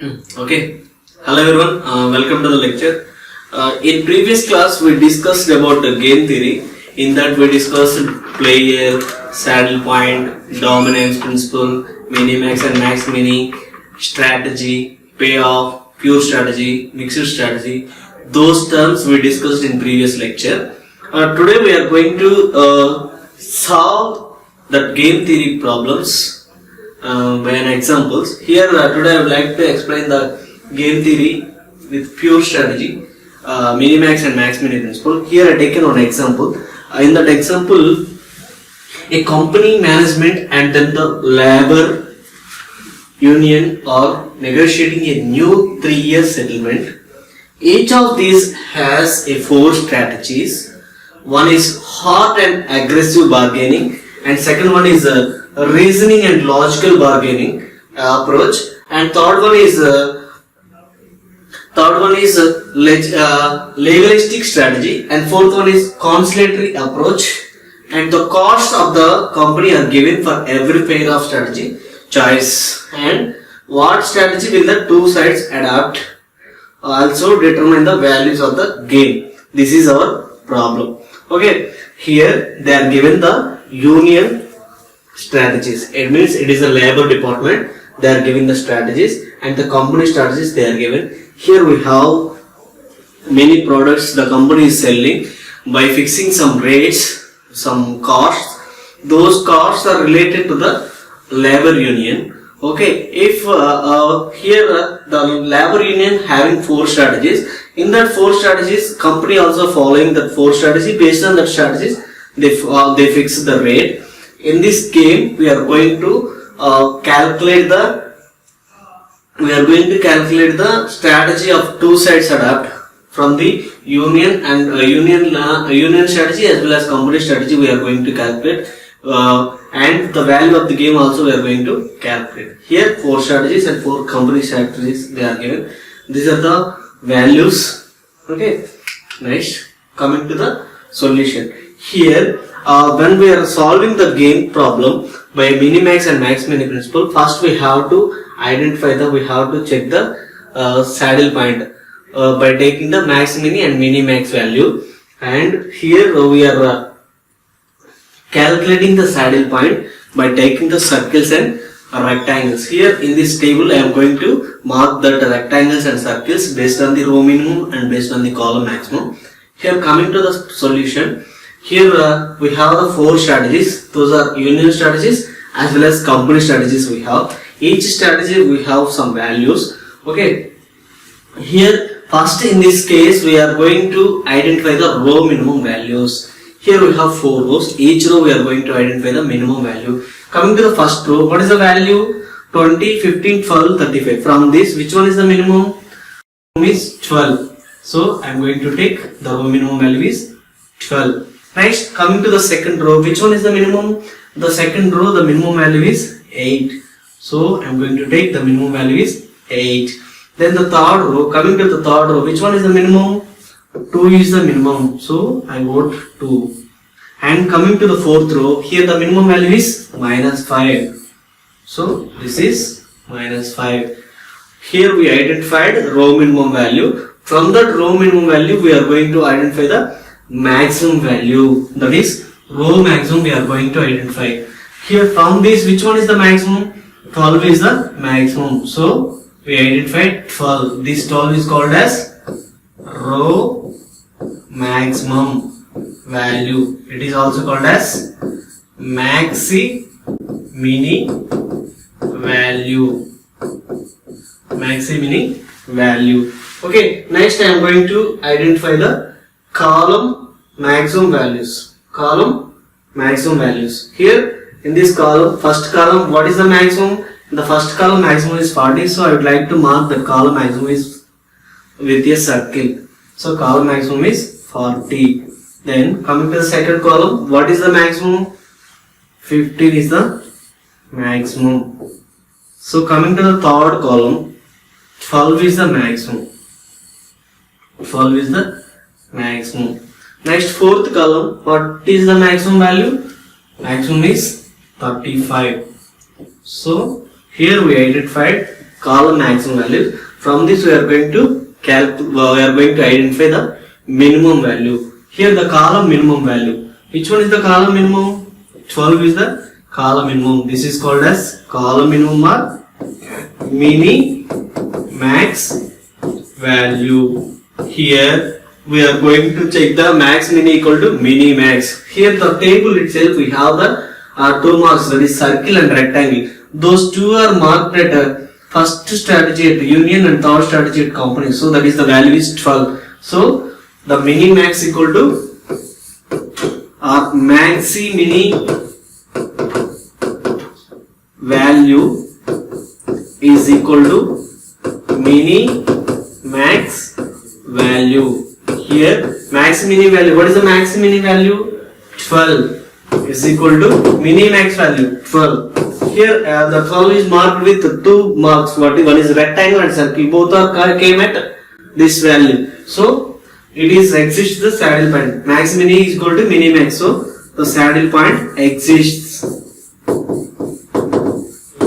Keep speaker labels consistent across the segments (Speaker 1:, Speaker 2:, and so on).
Speaker 1: Okay. Hello everyone. Welcome to the lecture. In previous class we discussed about the game theory. In that we discussed player, saddle point, dominance principle, minimax and max mini, strategy, payoff, pure strategy, mixed strategy. Those terms we discussed in previous lecture. Today we are going to solve the game theory problems by an examples. Here today I would like to explain the game theory with pure strategy, minimax and max mini principle. Here I taken one example. In that example, a company management and then the labor union are negotiating a new 3-year settlement. Each of these has a 4 strategies. One is hard and aggressive bargaining, and second one is reasoning and logical bargaining approach, and third one is legalistic strategy, and fourth one is conciliatory approach. And the costs of the company are given for every pair of strategy choice, and what strategy will the two sides adopt also determine the values of the game. This is our problem. Okay, here they are given the union strategies. It means it is a labor department. They are giving the strategies, and the company strategies they are given. Here we have many products the company is selling. By fixing some rates, some costs, those costs are related to the labor union. Okay, if here the labor union having 4 strategies, in that 4 strategies company also following that 4 strategy. Based on that strategies they fix the rate. In this game we are going to calculate the strategy of two sides adopt from the union and union strategy as well as company strategy. We are going to calculate and the value of the game also we are going to calculate. Here 4 strategies and 4 company strategies they are given. These are the values. Okay, next coming to the solution. Here when we are solving the game problem by minimax and max mini principle, first we have to check the saddle point by taking the max mini and minimax value, and here we are calculating the saddle point by taking the circles and rectangles. Here in this table I am going to mark the rectangles and circles based on the row minimum and based on the column maximum. Here coming to the solution, here we have the 4 strategies. Those are union strategies as well as company strategies we have. Each strategy we have some values. Okay, here first in this case we are going to identify the row minimum values. Here we have 4 rows. Each row we are going to identify the minimum value. Coming to the first row, what is the value? 20, 15, 12, 35. From this, which one is the minimum? Is 12. So I am going to take the row minimum value is 12. Next, coming to the second row, which one is the minimum? The second row, the minimum value is 8. So I am going to take the minimum value is 8. Then the third row, coming to the third row, which one is the minimum? 2 is the minimum. So I vote 2. And coming to the fourth row, here the minimum value is minus 5. So this is minus 5. Here we identified row minimum value. From that row minimum value, we are going to identify the maximum value. That is row maximum we are going to identify. Here from this, which one is the maximum? 12 is the maximum. So we identified 12. This 12 is called as row maximum value. It is also called as maxi mini value. Maxi mini value. Okay, next I am going to identify the column maximum values. Column maximum values. Here in this column, first column, what is the maximum? The first column maximum is 40. So I would like to mark the column maximum is with a circle. So column maximum is 40. Then coming to the second column, what is the maximum? 15 is the maximum. So coming to the third column, 12 is the maximum. 12 is the maximum. Next fourth column, what is the maximum value? Maximum is 35. So here we identified column maximum value. From this we are going to identify the minimum value. Here the column minimum value. Which one is the column minimum? 12 is the column minimum. This is called as column minimum or mini max value. Here we are going to check the max mini equal to mini max. Here the table itself we have the two marks, that is circle and rectangle. Those two are marked at first strategy at union and third strategy at company. So that is the value is 12. So the mini max equal to maxi mini value is equal to mini max value. Here max mini value, what is the max mini value? 12 is equal to mini max value 12. Here the 12 is marked with two marks. One is rectangle and circle. Both are came at this value. So it is exists the saddle point. Max mini is equal to mini max. So the saddle point exists.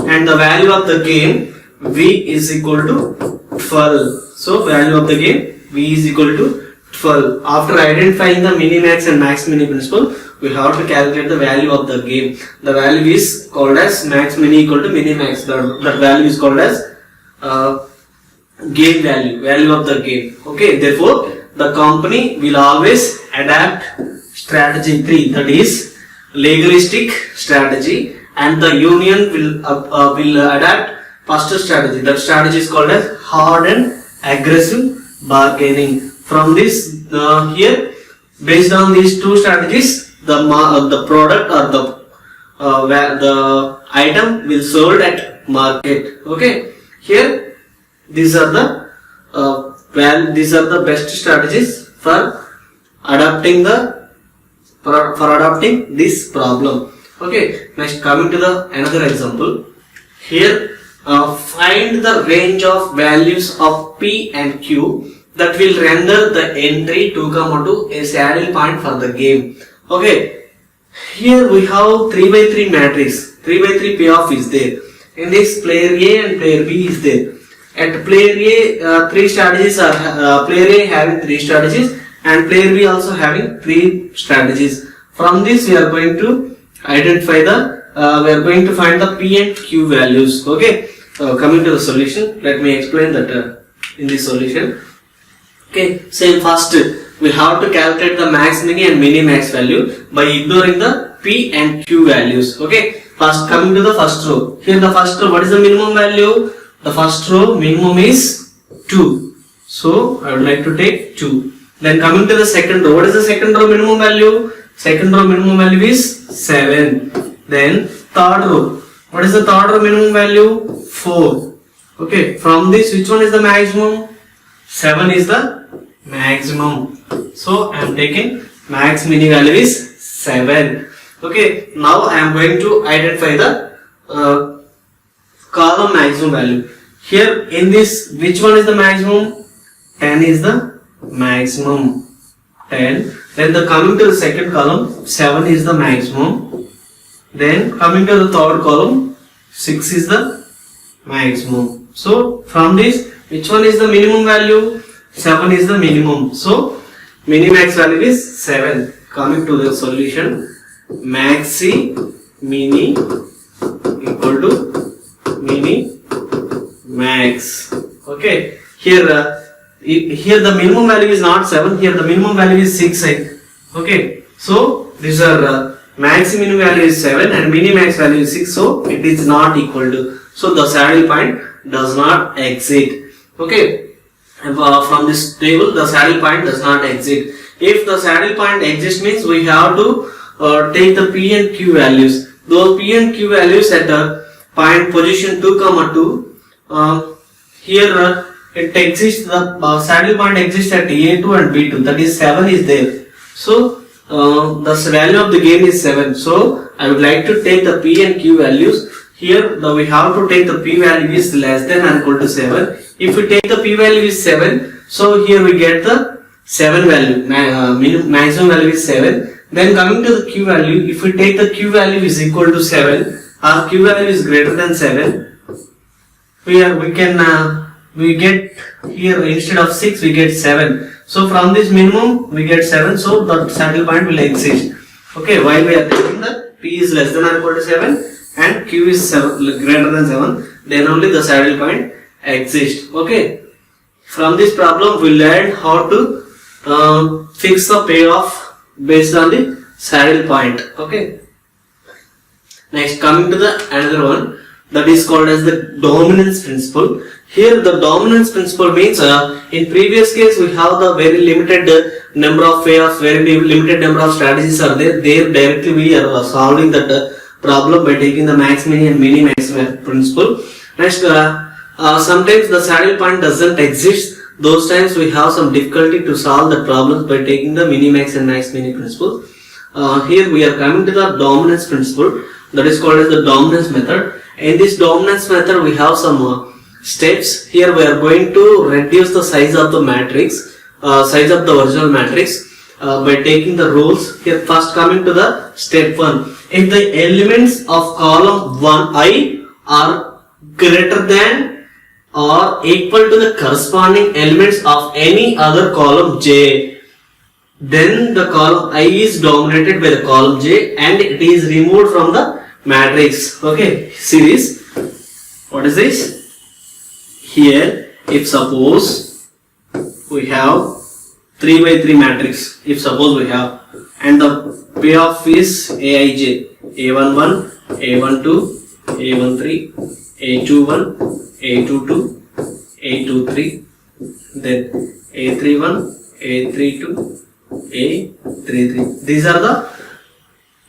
Speaker 1: And the value of the game V is equal to 12. So value of the game V is equal to 12. After identifying the minimax and max mini principle, we have to calculate the value of the game. The value is called as max mini equal to minimax. That value is called as game value of the game. Okay, therefore the company will always adapt strategy 3, that is legalistic strategy, and the union will adapt first strategy. That strategy is called as hard and aggressive bargaining. From this here, based on these two strategies, the product or the item will sold at market. Okay, here these are the best strategies for adapting this problem. Okay, next coming to the another example. Here find the range of values of P and Q that will render the entry 2, 2 a saddle point for the game. Okay, here we have 3 by 3 matrix. 3 by 3 payoff is there. In this, player A and player B is there. At player A, 3 strategies are player A having 3 strategies and player B also having 3 strategies. From this, we are going to identify we are going to find the P and Q values. Okay, coming to the solution, let me explain that in this solution. Okay, same first we have to calculate the max mini and mini max value by ignoring the P and Q values. Okay, first coming to the first row. Here the first row, what is the minimum value? The first row minimum is 2. So I would like to take 2. Then coming to the second row, what is the second row minimum value? Second row minimum value is 7. Then third row, what is the third row minimum value? 4. Okay, from this which one is the maximum? 7 is the maximum. So I am taking max mini value is 7. Okay, now I am going to identify the column maximum value. Here in this, which one is the maximum? 10 is the maximum. 10. Then coming to the second column, 7 is the maximum. Then coming to the third column, 6 is the maximum. So from this, which one is the minimum value? 7 is the minimum. So minimax value is 7. Coming to the solution, maxi mini equal to mini max. Okay, here the minimum value is not 7. Here the minimum value is 6. Okay, so these are maxi mini value is 7 and mini max value is 6. So it is not equal to. So the saddle point does not exist. Okay, from this table the saddle point does not exist. If the saddle point exists means we have to take the P and Q values. Those P and Q values at the point position 2, 2. Here it exists, the saddle point exists at A2 and B2, that is 7 is there. So the value of the game is 7. So I would like to take the P and Q values. Here we have to take the P value is less than or equal to 7. If we take the P value is 7, so here we get the 7 value, maximum value is 7. Then coming to the Q value, if we take the Q value is equal to 7 or Q value is greater than 7, we get here instead of 6 we get 7. So from this minimum we get 7, so the saddle point will exist. Okay, while we are taking the P is less than or equal to 7 and Q is greater than 7, then only the saddle point exists. Okay, from this problem we learned how to fix the payoff based on the saddle point. Okay, next coming to the another one, that is called as the dominance principle. Here the dominance principle means in previous case we have the very limited number of payoffs, very limited number of strategies are there. There directly we are solving that problem by taking the max mini and mini max principle. Next, sometimes the saddle point doesn't exist. Those times we have some difficulty to solve the problems by taking the mini max and max mini principle. Here we are coming to the dominance principle, that is called as the dominance method. In this dominance method we have some steps. Here we are going to reduce the size of the matrix, size of the original matrix by taking the rules. Here first coming to the step 1. If the elements of column 1I are greater than or equal to the corresponding elements of any other column J, then the column I is dominated by the column J and it is removed from the matrix. Okay, see this. What is this? Here, if suppose we have 3 by 3 matrix, if suppose we have, and the payoff is Aij, A11, A12, A13, A21, A22, A23, then A31, A32, A33. These are the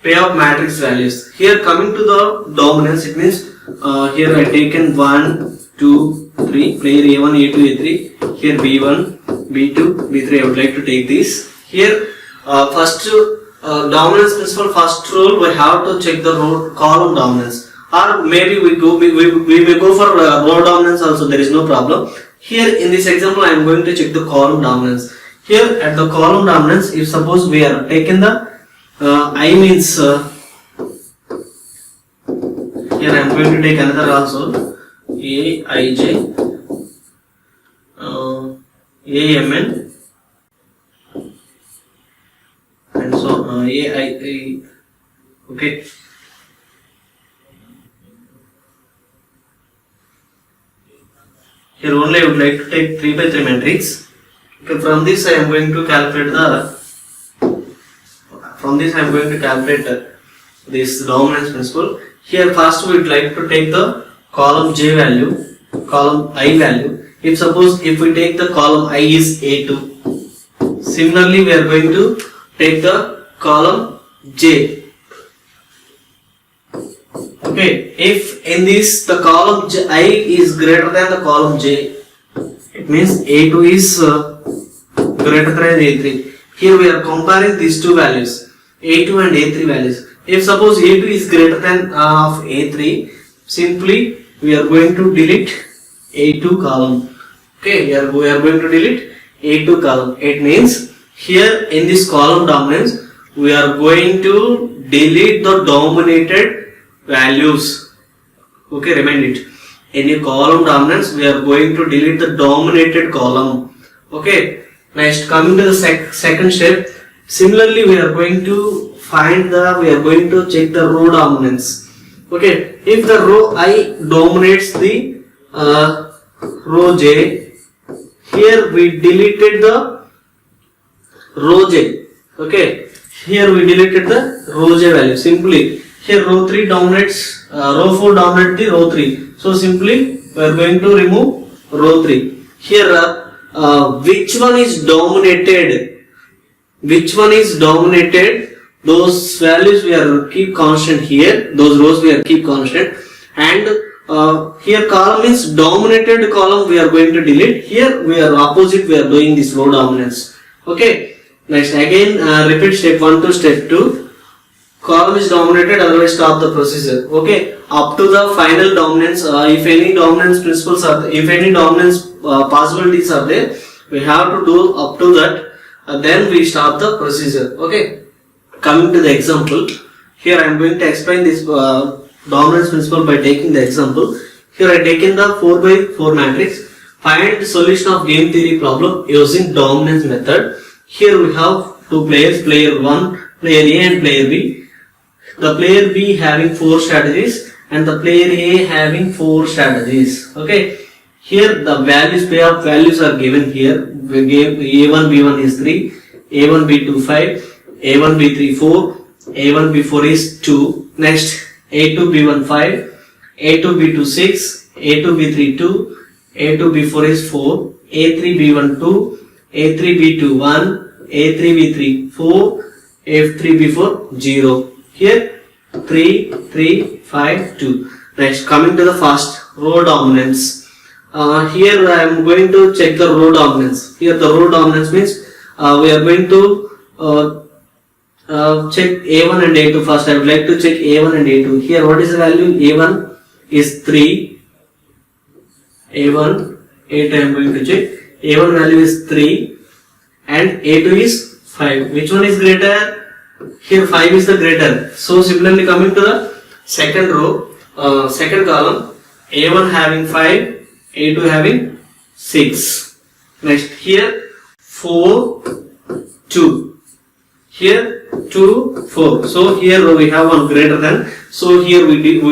Speaker 1: payoff matrix values. Here coming to the dominance, it means here I taken 1, 2, 3, player A1, A2, A3, here B1, B2, B3. I would like to take this. Here first dominance principle, first rule we have to check the row column dominance, or maybe we may go for row dominance also, there is no problem. Here in this example I am going to check the column dominance. Here at the column dominance, if suppose we are taken the I means here I am going to take another also, Aij, Amn, and so Ai. Okay. Here only I would like to take 3 by 3 matrix. Okay, from this I am going to calculate this dominance principle. Here first we would like to take the column J value, column I value. If suppose if we take the column I is A2, similarly we are going to take the column J. Okay, if in this the column I is greater than the column J, it means A2 is greater than A3. Here we are comparing these two values, A2 and A3 values. If suppose A2 is greater than of A3, simply we are going to delete A2 column. Okay, we are going to delete A2 column. It means here in this column dominance we are going to delete the dominated values. Okay, remind it. In a column dominance we are going to delete the dominated column. Okay, next coming to the second step. Similarly we are going to we are going to check the row dominance. Okay, if the row I dominates the row J, here we deleted the row J. Okay, here we deleted the row J value. Simply here row 3 dominates, row 4 dominates the row 3. So simply we are going to remove row 3. Here which one is dominated? Which one is dominated? Those values we are keep constant here. Those rows we are keep constant. And here column means dominated column we are going to delete. Here we are opposite, we are doing this row dominance. Okay. Next again repeat step 1 to step 2. Column is dominated, otherwise stop the procedure. Okay. Up to the final dominance, if any dominance principles are there, if any dominance possibilities are there, we have to do up to that. Then we stop the procedure. Okay. Coming to the example, here I am going to explain this dominance principle by taking the example. Here I taken the 4 by 4 matrix. Find the solution of game theory problem using dominance method. Here we have two players, player 1, player A and player B. The player B having 4 strategies and the player A having 4 strategies. Okay. Here the values, payout values are given here. We gave A1 B1 is 3, A1 B2 5, A1 B3 4, A1 B4 is 2. Next A2 B1 5, A2 B2 6, A2 B3 2, A2 B4 is 4, A3 B1 2, A3 B2 1, A3 B3 4, F3 B4 0. Here 3, 3, 5, 2. Next, coming to the first, row dominance. Here I am going to check the row dominance. Here the row dominance means we are going to check A1 and A2 first. I would like to check A1 and A2. Here what is the value? A1 is 3. A1, A2 I am going to check. A1 value is 3 and A2 is 5. Which one is greater? Here 5 is the greater. So similarly coming to the second row, second column, A1 having 5, A2 having 6. Next here 4, 2. Here 2, 4. So here we have one greater than. So here we didn't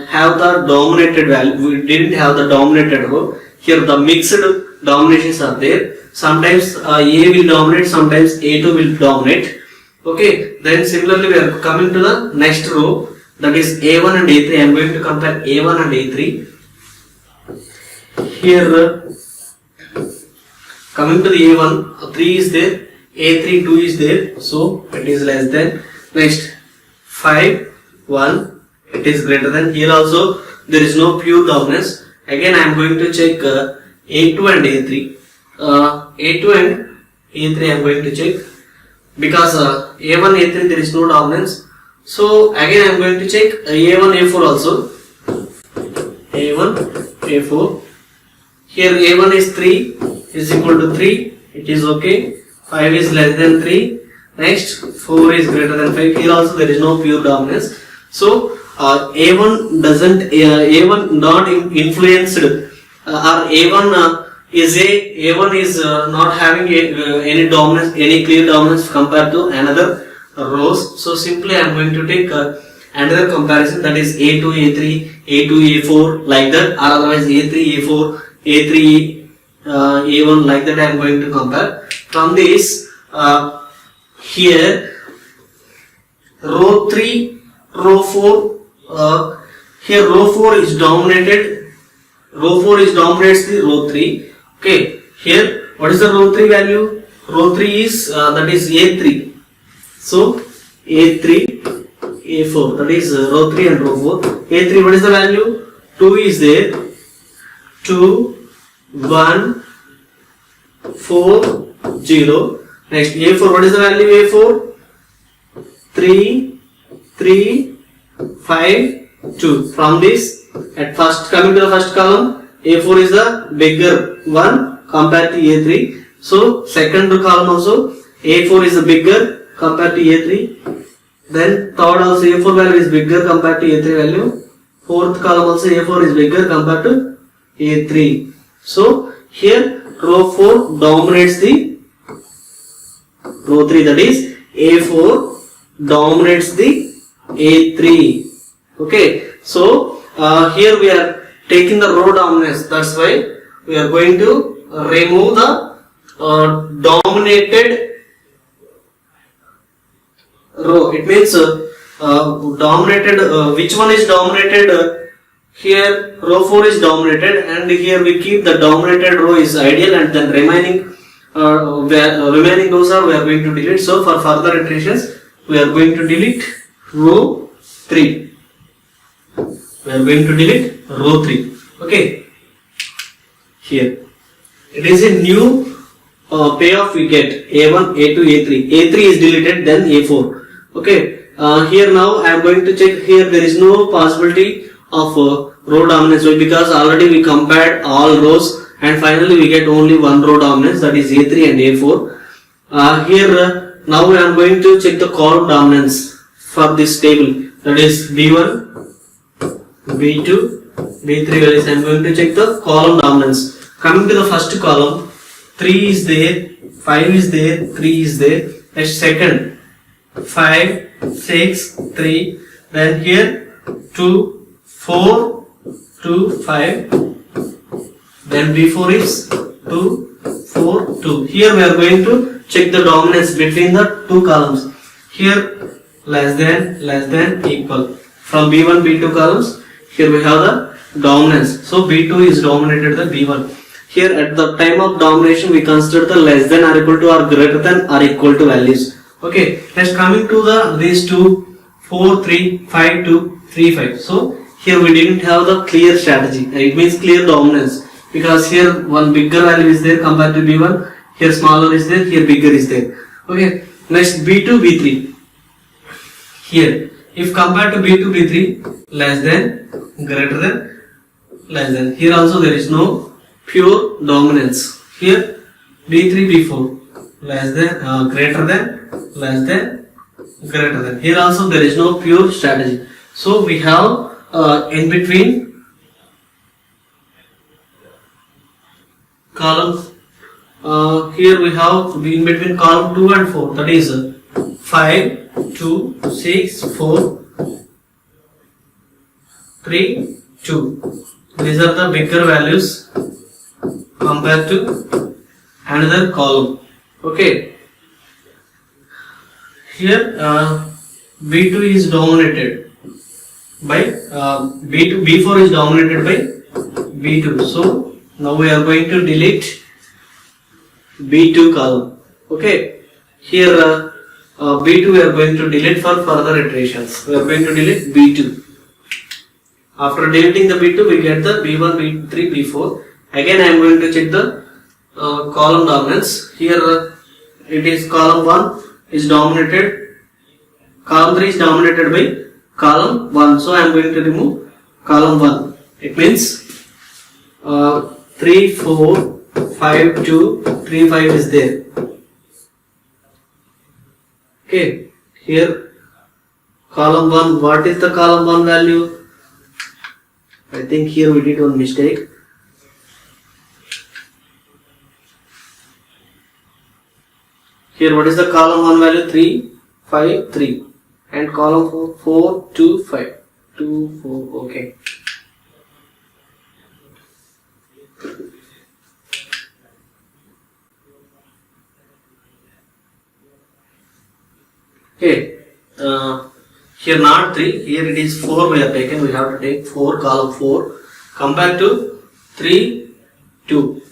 Speaker 1: have the dominated value. We didn't have the dominated row. Here the mixed dominations are there. Sometimes A will dominate, sometimes A2 will dominate. Okay. Then similarly we are coming to the next row, that is A1 and A3. I am going to compare A1 and A3. Here coming to the A1, 3 is there, A3 2 is there, so it is less than. Next 5, 1, it is greater than. Here also there is no pure dominance. Again I am going to check A2 and A3. A2 and A3 I am going to check, because A1, A3 there is no dominance. So again I am going to check A1, A4 also. A1, A4. Here A1 is 3 is equal to 3. It is okay. 5 is less than 3. Next 4 is greater than 5. Here also there is no pure dominance. So A1 doesn't A1 not influenced or A1 is not having any dominance, any clear dominance compared to another rows. So simply I am going to take another comparison, that is A2 A3 A2 A4 like that, or otherwise A3 A4 A3 A1 like that. I am going to compare. From this here row 3, row 4, here row 4 is dominated. Row 4 is dominates the row 3. Okay, here what is the row 3 value? Row 3 is that is A3. So A3, A4, that is row 3 and row 4. A3, what is the value? 2 is there. 2, 1, 4, 0. Next A4, what is the value? A4? 3, 3, 5, 2. From this, at first coming to the first column, A4 is the bigger one compared to A3. So second column also A4 is the bigger compared to A3. Then third also A4 value is bigger compared to A3 value. Fourth column also A4 is bigger compared to A3. So here row 4 dominates the row 3, that is A4 dominates the A3. Okay, so here we are taking the row dominance. That's why we are going to remove the dominated row. It means dominated. Which one is dominated? Here row 4 is dominated, and here we keep the dominated row is ideal, and then remaining rows are we are going to delete. So for further iterations we are going to delete row 3. We are going to delete row 3. Okay. Here it is a new payoff we get. A1, A2, A3. A3 is deleted, then A4. Okay. Here now I am going to check. Here there is no possibility of row dominance, because already we compared all rows and finally we get only one row dominance, that is A3 and A4. Here now I am going to check the column dominance for this table, that is B1, B2, B3 values. I am going to check the column dominance. Coming to the first column, 3 is there, 5 is there, 3 is there. Next second, 5, 6, 3. Then here 2, 4, 2, 5. Then B4 is 2, 4, 2. Here we are going to check the dominance between the two columns. Here less than, equal. From B1, B2 columns, here we have the dominance. So B2 is dominated the B1. Here at the time of domination we consider the less than or equal to or greater than or equal to values. Okay, next coming to these two, 4, 3, 5, 2, 3, 5. So here we didn't have the clear strategy. It means clear dominance, because here one bigger value is there compared to B1. Here smaller is there, here bigger is there. Okay, next B2, B3. Here, if compared to B2, B3, less than, greater than, less than. Here also there is no pure dominance. Here B3, B4, less than, greater than, less than, greater than. Here also there is no pure strategy. So we have in between column. Here we have in between column 2 and 4. That is 5, 2, 6, 4, 3, 2. These are the bigger values compared to another column. Okay. Here B2 is dominated by B2. B4 is dominated by B2. So now we are going to delete B2 column. Okay. Here B2 we are going to delete for further iterations. We are going to delete B2. After deleting the B2, we get the B1, B3, B4. Again, I am going to check the column dominance. Here it is column 1 is dominated. Column 3 is dominated by column 1. So I am going to remove column 1. It means 3, 4, 5, 2, 3, 5 is there. Okay. Here column 1. What is the column 1 value? I think here we did one mistake. Here what is the column 1 value? 3, 5, 3. And column 4, 4, 2, 5. 2, 4, okay. Okay. Here not 3, here it is 4 we have taken. We have to take 4, column 4. Compared to 3, 2.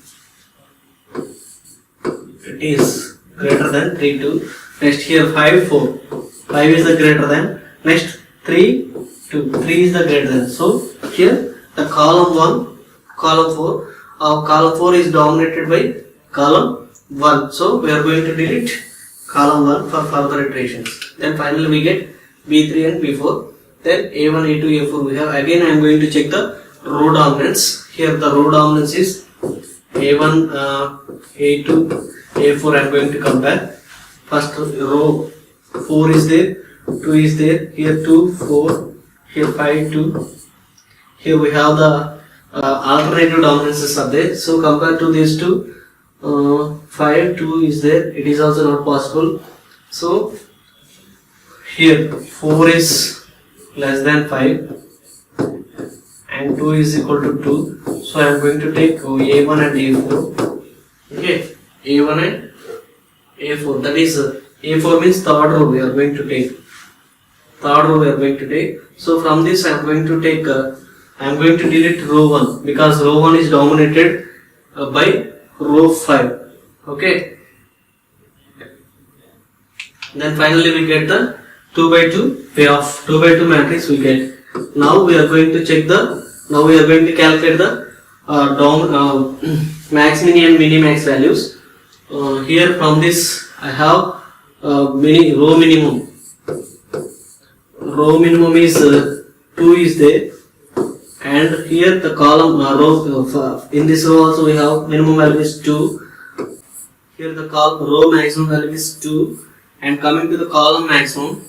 Speaker 1: It is greater than 3, 2. Next here 5, 4. 5 is the greater than. Next 3, 2. 3 is the greater than. So here the column 1, column 4. Column 4 is dominated by column 1. So we are going to delete column 1 for further iterations. Then finally we get B3 and B4. Then A1, A2, A4 we have. Again I am going to check the row dominance. Here the row dominance is A1, A2, A4 I am going to compare. First row 4 is there, 2 is there, here 2, 4, here 5, 2. Here we have the alternative dominances are there. So compared to these two, 5, 2 is there. It is also not possible. So here 4 is less than 5 and 2 is equal to 2. So I am going to take A1 and A4. Okay, A1 and A4. That is A4 means third row we are going to take. Third row we are going to take. So from this I am going to take, I am going to delete row 1 because row 1 is dominated by row 5. Okay. Then finally we get the 2 by 2 payoff. 2 by 2 matrix we get. Now we are going to check the, now we are going to calculate the max, mini and minimax values. Here from this I have row minimum. Row minimum is 2 is there, and here the column row in this row also we have minimum value is 2. Here the row maximum value is 2, and coming to the column maximum,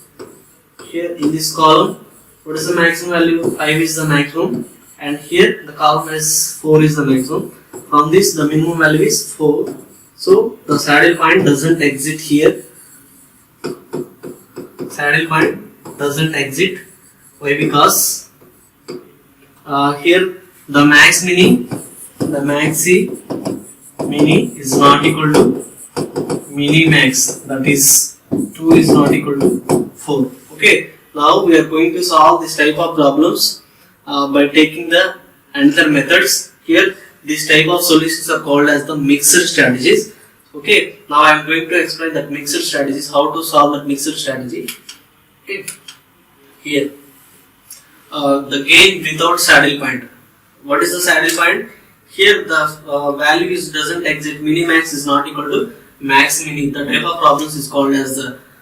Speaker 1: here in this column What is the maximum value? 5 is the maximum, and here the column is 4 is the maximum. From this, the minimum value is 4. So the saddle point doesn't exit here. Saddle point doesn't exit. Why? Because here the max mini, the maxi mini is not equal to mini max. That is 2 is not equal to 4. Okay. Now we are going to solve this type of problems by taking the another methods. Here this type of solutions are called as the mixed strategies. Okay. Now I am going to explain that mixed strategies, how to solve that mixed strategy. Okay. Here the game without saddle point. What is the saddle point? Here the value is doesn't exit. Minimax is not equal to max mini. The type of problems is called as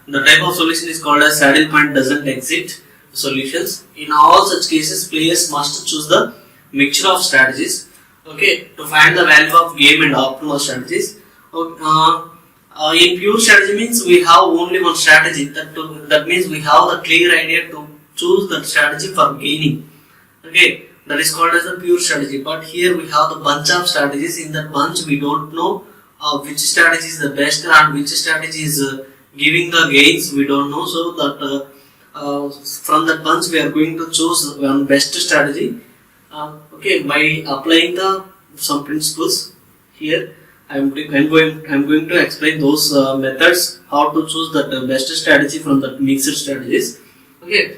Speaker 1: the type of solution is called as saddle point doesn't exit solutions. In all such cases, players must choose the mixture of strategies. Okay, to find the value of game and optimal strategies. In pure strategy means we have only one strategy. That means we have the clear idea to choose the strategy for gaining. Okay, that is called as the pure strategy. But here we have the bunch of strategies. In that bunch, we don't know which strategy is the best and which strategy is giving the gains. We don't know. So that from that bunch, we are going to choose one best strategy. Okay, by applying some principles here. I'm going to explain those methods, how to choose the best strategy from the mixed strategies. Okay,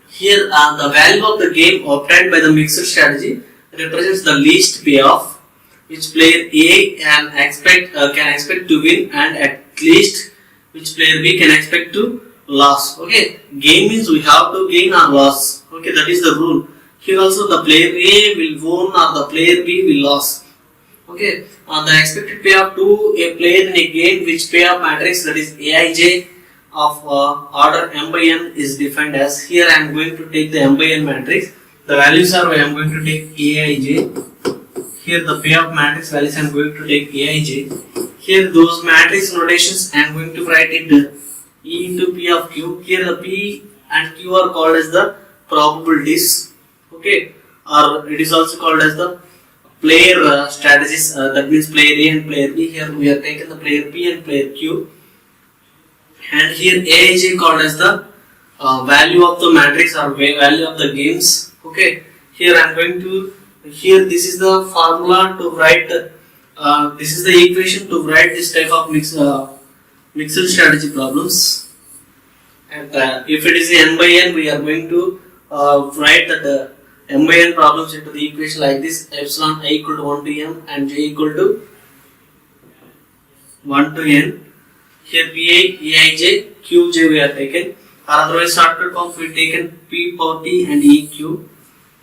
Speaker 1: here the value of the game obtained by the mixed strategy represents the least payoff which player A can expect to win, and at least which player B can expect to lose. Okay, gain means we have to gain or loss. Okay, that is the rule. Here also the player A will win or the player B will lose. Okay, the expected payoff to a player in a game which payoff matrix, that is Aij of order m by n, is defined as. Here I am going to take the m by n matrix. The values are, I am going to take Aij. Here the payoff matrix values I am going to take Aij. Here those matrix notations I am going to write it E into P of Q. Here the P and Q are called as the probabilities. Okay, or it is also called as the player strategies, that means player A and player B. Here we are taking the player P and player Q, and here Aij called as the value of the matrix or value of the games. Okay, here I am going to, here this is the formula to write, this is the equation to write this type of mixed strategy problems. And if it is n by n, we are going to write that m by n problems into the equation like this: epsilon I equal to 1 to m and j equal to 1 to n. Here Pi, Eij, Qj we are taken, or otherwise shortcut form we taken P power T and Eq.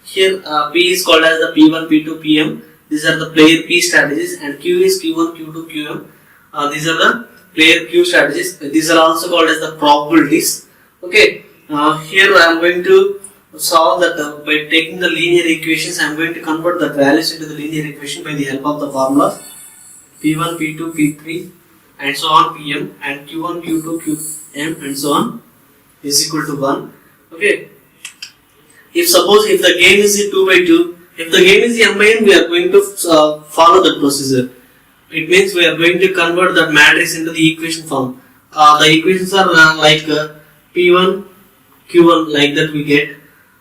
Speaker 1: Here P is called as the P1, P2, Pm. These are the player P strategies, and Q is Q1, Q2, Qm. These are the player Q strategies. These are also called as the probabilities. Okay. Here I am going to solve that by taking the linear equations. I am going to convert the values into the linear equation by the help of the formulas P1, P2, P3 and so on, Pm, and Q1, Q2, Qm and so on is equal to 1. Okay. If the game is 2 by 2, if the game is m by n, we are going to follow that procedure. It means we are going to convert that matrix into the equation form. The equations are like P1, Q1, like that we get.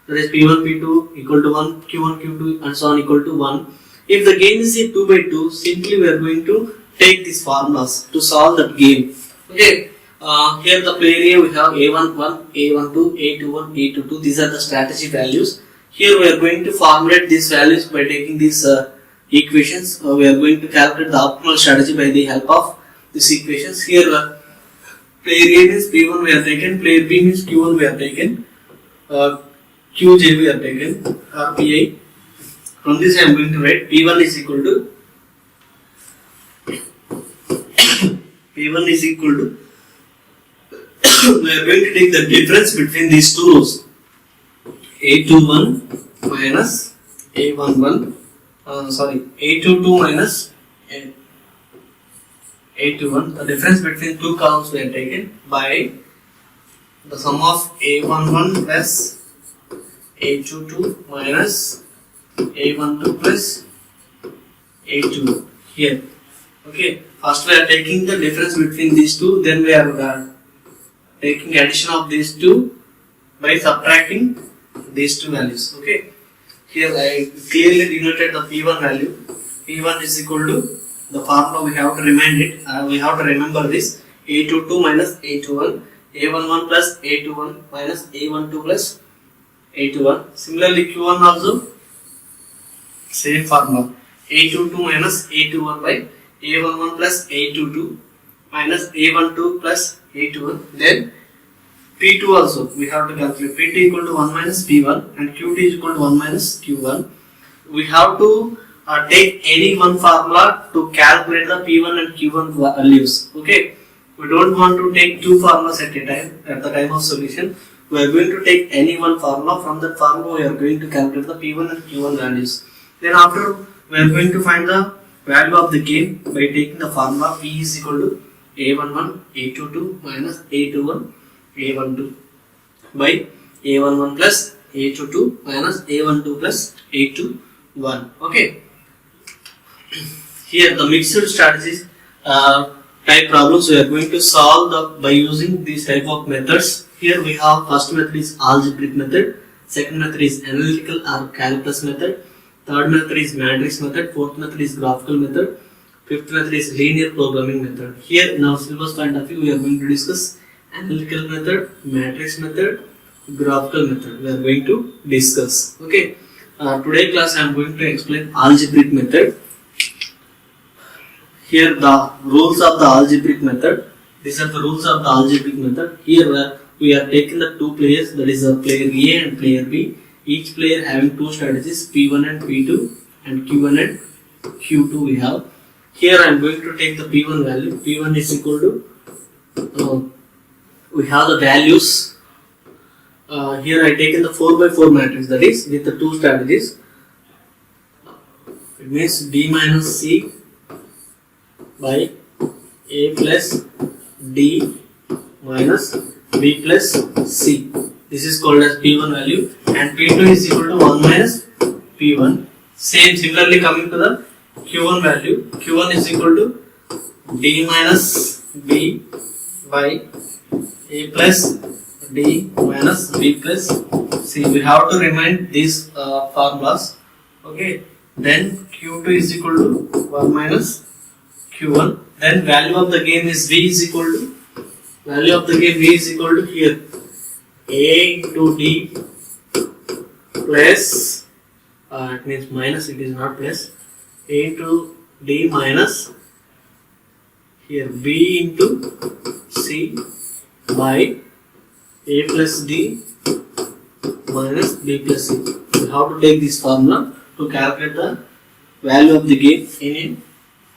Speaker 1: That is P1, P2 equal to 1, Q1, Q2 and so on equal to 1. If the game is 2 by 2, simply we are going to take these formulas to solve that game. Okay. Here the player A we have A11, A12, A21, A22. These are the strategy values. Here we are going to formulate these values by taking these equations. We are going to calculate the optimal strategy by the help of these equations. Here player A means P1 we have taken, player B means Q1 we have taken, Qj we have taken, Pi. From this I am going to write P1 is equal to P1 is equal to we are going to take the difference between these two rows, A21 minus A11, A22 minus A21. The difference between two columns we are taken by the sum of A11 plus A22 minus A12 plus A2 here. Okay, first we are taking the difference between these two, then we are taking addition of these two by subtracting these two values. Okay, here I clearly denoted the P1 value. P1 is equal to the formula, we have to remind it, we have to remember this, A22 minus A21, A11 plus A21 minus A12 plus A21. Similarly Q1 also same formula, A22 minus A21 by A11 plus A22 minus A12 plus A21. Then P2 also we have to calculate, P2 equal to 1 minus P1 and Q2 is equal to 1 minus Q1. We have to take any one formula to calculate the P1 and Q1 values. Okay, we don't want to take two formulas at a time at the time of solution. We are going to take any one formula. From that formula we are going to calculate the P1 and Q1 values. Then after we are going to find the value of the gain by taking the formula P is equal to A11 A22 minus A21 A12 by A11 plus A22 minus A12 plus A21. Okay, here the mixed strategies type problems we are going to solve by using these type of methods. Here we have first method is algebraic method, second method is analytical or calculus method, third method is matrix method, fourth method is graphical method, fifth method is linear programming method. Here in our syllabus point of view we are going to discuss analytical method, matrix method, graphical method we are going to discuss. Okay, today class I am going to explain algebraic method. Here the rules of the algebraic method. These are the rules of the algebraic method. Here we are taking the two players, that is player A and player B. Each player having two strategies, P1 and P2 and Q1 and Q2 we have. Here I am going to take the P1 value. P1 is equal to, we have the values. Here I taken the 4x4 matrix, that is with the two strategies. It means D minus C by A plus D minus B plus C. This is called as P1 value, and P2 is equal to 1 minus P1. Similarly coming to the Q1 value, Q1 is equal to D minus B by A plus D minus B plus C. We have to remind these formulas. Okay, then Q2 is equal to 1 minus Q1. Then value of the gain is V is equal to, value of the gain V is equal to here A into D plus, it means minus, it is not plus, A into D minus here B into C by A plus D minus B plus C. We have to take this formula to calculate the value of the gain in an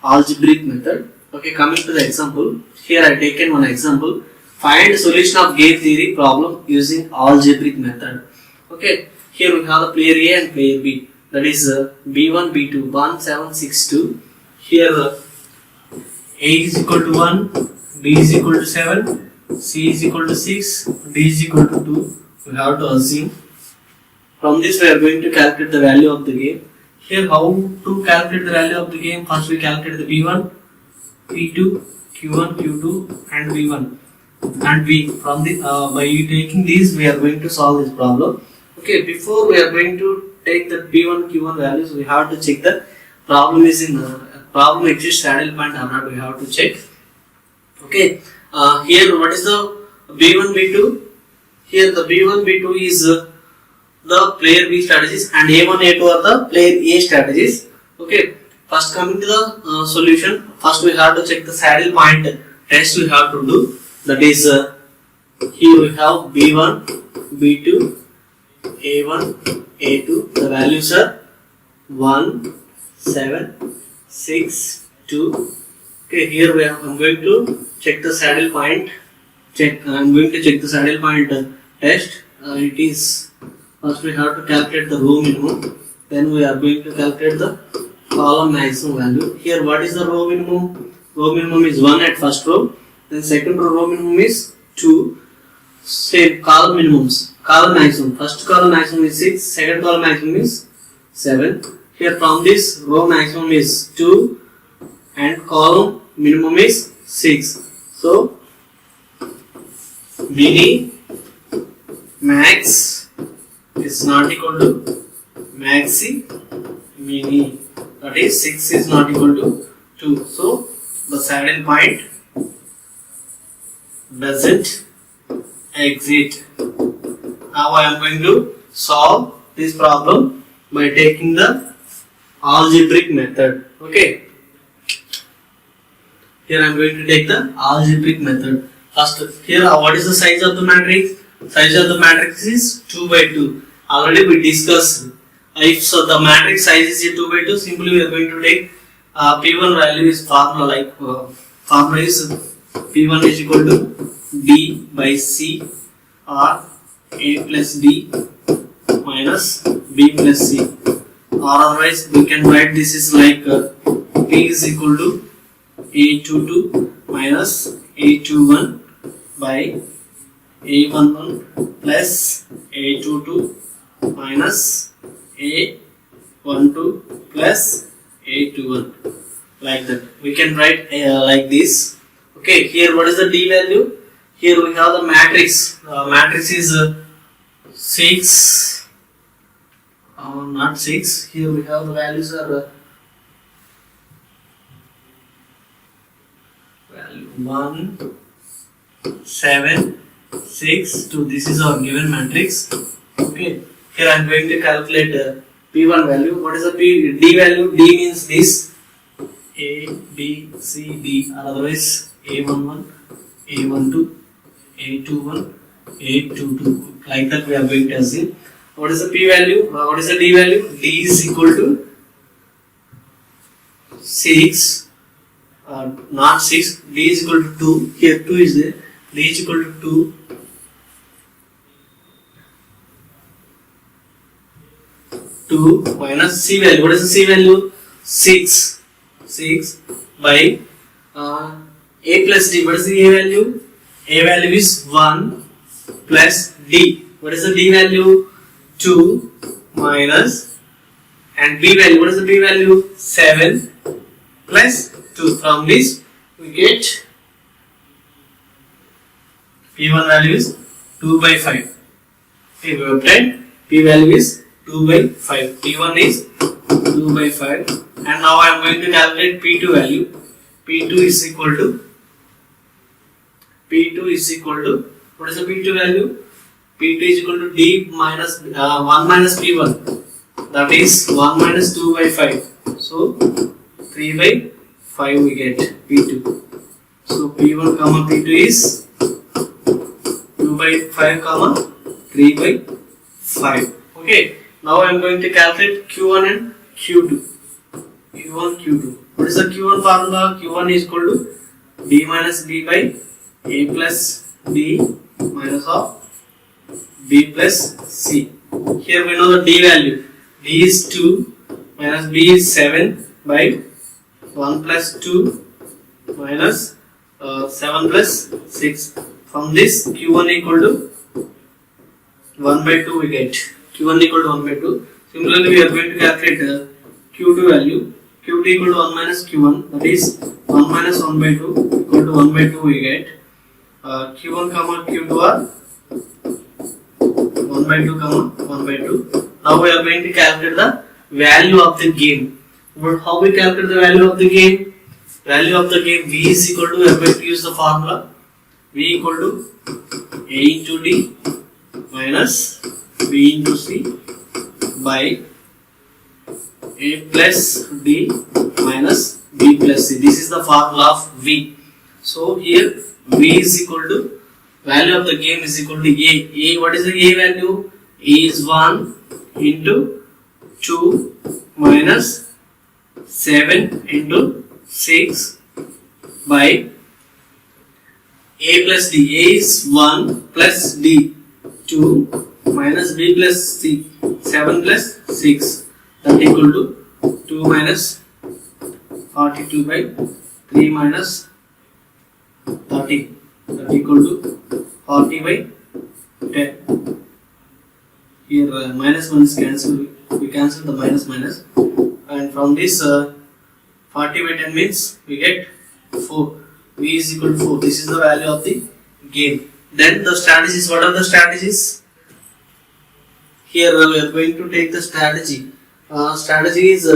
Speaker 1: algebraic method. Okay, coming to the example, here I taken one example. Find solution of game theory problem using algebraic method. Okay, here we have the player A and player B, that is B1, B2, 1, 7, 6, 2. Here A is equal to 1, B is equal to 7, C is equal to 6, D is equal to 2. We have to assume. From this we are going to calculate the value of the game. Here how to calculate the value of the game? First we calculate the P1, P2, Q1, Q2 and V1 and V. From the by taking these we are going to solve this problem. Okay, before we are going to take the P1, Q1 values, we have to check the problem is in problem exists saddle point or not, we have to check. Okay, here what is the B1, B2? Here the B1, B2 is the player B strategies and A1, A2 are the player A strategies. Okay, first coming to the solution, first we have to check the saddle point test we have to do. That is here we have B1, B2, A1, A2. The values are 1, 7, 6, 2. Okay, here I am going to check the saddle point. I am going to check the saddle point test. It is first we have to calculate the row minimum. Then we are going to calculate the column maximum value. Here what is the row minimum? Row minimum is 1 at first row. Then second row minimum is 2. Same column minimums. column maximum. First column maximum is 6, second column maximum is 7. Here from this row maximum is 2 and column minimum is 6. So mini max is not equal to maxi mini, that is 6 is not equal to 2. So the saddle point doesn't exist. Now I am going to solve this problem by taking the algebraic method. Okay. Here I am going to take the algebraic method. First, here what is the size of the matrix? Size of the matrix is 2 by 2. Already we discussed. If so the matrix size is 2 by 2, simply we are going to take P1 value is formula like formula is P1 is equal to B by C or A plus B minus B plus C, or otherwise we can write this is like P is equal to A22 minus A21 by A11 plus A22 minus A12 plus A21, like that. We can write like this. Okay, here what is the D value? Here we have the matrix. Matrix is 6, not 6. Here we have the values are value 1, 7, 6, 2. This is our given matrix. Okay, here I am going to calculate P1 value. What is the D value? D means this A, B, C, D, or otherwise A11, A12, A21, A22. Like that we are going to assume. What is the P value? What is the D value? D is equal to 6, not 6. D is equal to 2. Here 2 is there. D is equal to 2. 2 minus C value. What is the C value? 6. 6 by A plus D. What is the A value? A value is 1 plus D. What is the D value? 2 minus, and B value. What is the B value? 7 plus 2. From this we get P1 value is 2 by 5. Okay, we obtained P value is 2 by 5. P1 is 2 by 5. And now I am going to calculate P2 value. P2 is equal to what is the P2 value? P2 is equal to D minus 1 minus P1. That is 1 minus 2 by 5. So 3 by 5 we get P2. So P1 comma P2 is 2 by 5 comma 3 by 5. Okay. Now I am going to calculate Q1 and Q2. Q1, Q2. What is the Q1 formula? Q1 is equal to D minus B by A plus B minus of B plus C. Here we know the D value. D is 2 minus B is 7 by 1 plus 2 minus 7 plus 6. From this Q1 equal to 1 by 2 we get. Q1 equal to 1 by 2. Similarly we are going to calculate Q2 value. Q2 equal to 1 minus Q1, that is 1 minus 1 by 2 equal to 1 by 2 we get. Q1 comma Q2 are 1 by 2 comma 1 by 2. Now we are going to calculate the value of the gain. How we calculate the value of the gain? Value of the gain V is equal to, we are going to use the formula V equal to A into D minus B into C by A plus D minus B plus C. This is the formula of V. So here V is equal to, value of the gain is equal to A. What is the A value? A is 1 into 2 minus 7 into 6 by A plus D. A is 1 plus D, 2 minus B plus C, 7 plus 6, that equal to 2 minus 42 by 3 minus 30, that equal to 40 by 10. here minus 1 is cancelled, we cancel the minus minus, and from this 40 by 10 means we get 4, v is equal to 4. This is the value of the game. Then the strategies, what are the strategies? Here we are going to take the strategy. Strategy is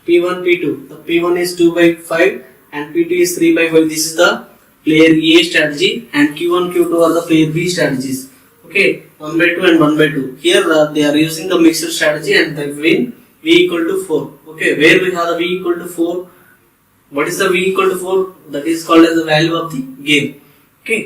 Speaker 1: P1, P2. The P1 is 2 by 5 and P2 is 3 by 5. This is the player A strategy, and Q1, Q2 are the player B strategies. Okay, 1 by 2 and 1 by 2. Here they are using the mixed strategy and they win v equal to 4. Okay, where we have the v equal to 4. What is the v equal to 4? That is called as the value of the game. Okay.